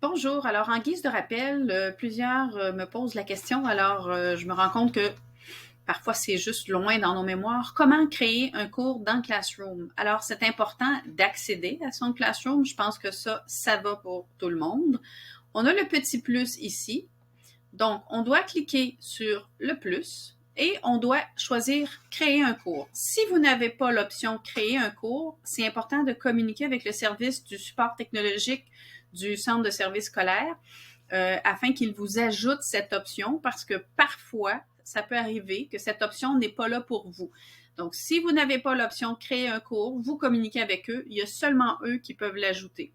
Bonjour. Alors, en guise de rappel, plusieurs me posent la question. Alors, je me rends compte que parfois c'est juste loin dans nos mémoires. Comment créer un cours dans Classroom? Alors, c'est important d'accéder à son Classroom. Je pense que ça va pour tout le monde. On a le petit plus ici. Donc, on doit cliquer sur le plus et on doit choisir créer un cours. Si vous n'avez pas l'option créer un cours, c'est important de communiquer avec le service du support technologique du centre de services scolaires afin qu'il vous ajoute cette option parce que parfois, ça peut arriver que cette option n'est pas là pour vous. Donc, si vous n'avez pas l'option créer un cours, vous communiquez avec eux. Il y a seulement eux qui peuvent l'ajouter.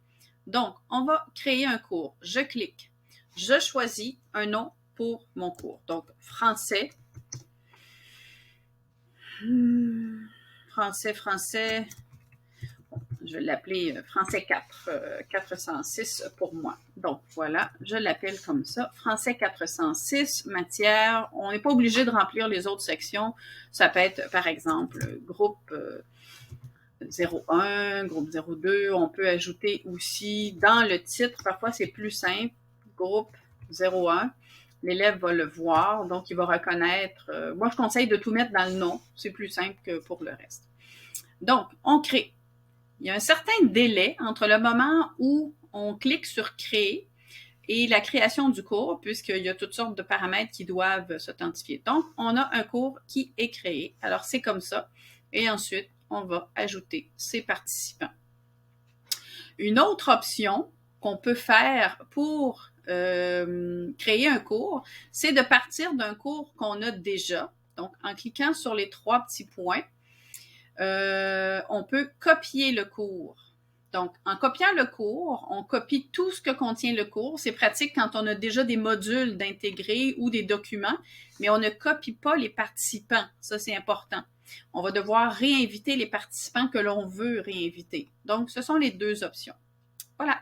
Donc, on va créer un cours. Je clique. Je choisis un nom pour mon cours. Donc, français. Français. Je vais l'appeler français 4, 406 pour moi. Donc, voilà, je l'appelle comme ça. Français 406, matière. On n'est pas obligé de remplir les autres sections. Ça peut être, par exemple, groupe 01, groupe 02. On peut ajouter aussi dans le titre, parfois c'est plus simple, groupe 01. L'élève va le voir, donc il va reconnaître. Moi, je conseille de tout mettre dans le nom. C'est plus simple que pour le reste. Donc, on crée. Il y a un certain délai entre le moment où on clique sur créer et la création du cours, puisqu'il y a toutes sortes de paramètres qui doivent s'authentifier. Donc, on a un cours qui est créé. Alors, c'est comme ça. Et ensuite, on va ajouter ses participants. Une autre option qu'on peut faire pour créer un cours, c'est de partir d'un cours qu'on a déjà. Donc, en cliquant sur les trois petits points, on peut copier le cours. Donc, en copiant le cours, on copie tout ce que contient le cours. C'est pratique quand on a déjà des modules d'intégrer ou des documents, mais on ne copie pas les participants. Ça, c'est important. On va devoir réinviter les participants que l'on veut réinviter. Donc, ce sont les deux options. Voilà.